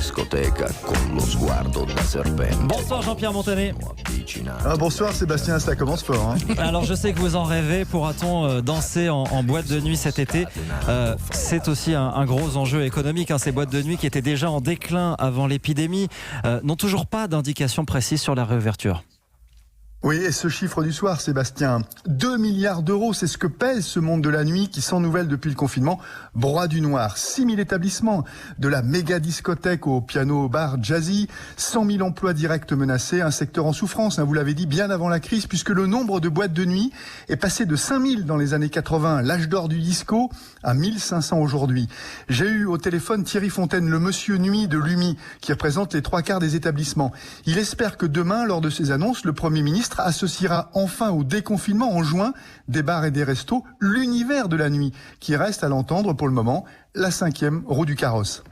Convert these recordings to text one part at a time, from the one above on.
discoteca con lo sguardo da serpente. Bonsoir Jean-Pierre Montanet. Bonsoir Sébastien, ça commence fort. Alors je sais que vous en rêvez, pourra-t-on danser en boîte de nuit cet été? C'est aussi un gros enjeu économique. Ces boîtes de nuit qui étaient déjà en déclin avant l'épidémie n'ont toujours pas d'indication précise sur la réouverture. Oui, et ce chiffre du soir, Sébastien, 2 milliards d'euros, c'est ce que pèse ce monde de la nuit qui, sans nouvelles depuis le confinement, broie du noir. 6 000 établissements, de la méga discothèque au piano bar jazzy, 100 000 emplois directs menacés, un secteur en souffrance, vous l'avez dit, bien avant la crise, puisque le nombre de boîtes de nuit est passé de 5 000 dans les années 80, l'âge d'or du disco, à 1 500 aujourd'hui. J'ai eu au téléphone Thierry Fontaine, le monsieur nuit de l'UMI, qui représente les 3/4 des établissements. Il espère que demain, lors de ces annonces, le Premier ministre associera enfin au déconfinement en juin des bars et des restos l'univers de la nuit, qui reste à l'entendre pour le moment la 5e roue du carrosse.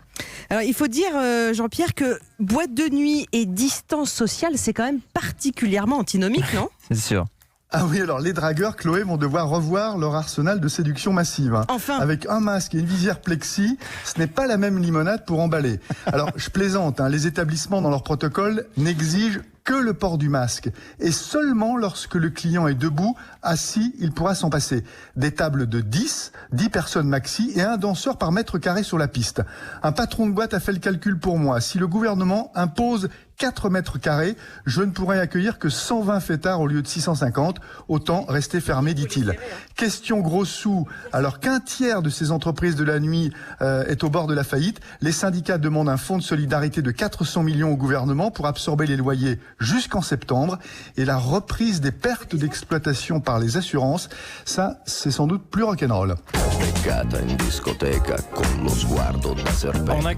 Alors il faut dire, Jean-Pierre, que boîte de nuit et distance sociale, c'est quand même particulièrement antinomique, non? C'est sûr. Ah oui, alors les dragueurs, Chloé, vont devoir revoir leur arsenal de séduction massive. Enfin. Avec un masque et une visière plexi, ce n'est pas la même limonade pour emballer. Alors, je plaisante, les établissements dans leur protocole n'exigent que le port du masque. Et seulement lorsque le client est debout, assis, il pourra s'en passer. Des tables de 10 personnes maxi et un danseur par mètre carré sur la piste. Un patron de boîte a fait le calcul pour moi. Si le gouvernement impose 4 mètres carrés, je ne pourrai accueillir que 120 fêtards au lieu de 650. Autant rester fermé, dit-il. Question gros sous. Alors qu'un tiers de ces entreprises de la nuit est au bord de la faillite, les syndicats demandent un fonds de solidarité de 400 millions au gouvernement pour absorber les loyers jusqu'en septembre. Et la reprise des pertes d'exploitation par les assurances, ça, c'est sans doute plus rock'n'roll. Beccata in discoteca con lo sguardo da serpente.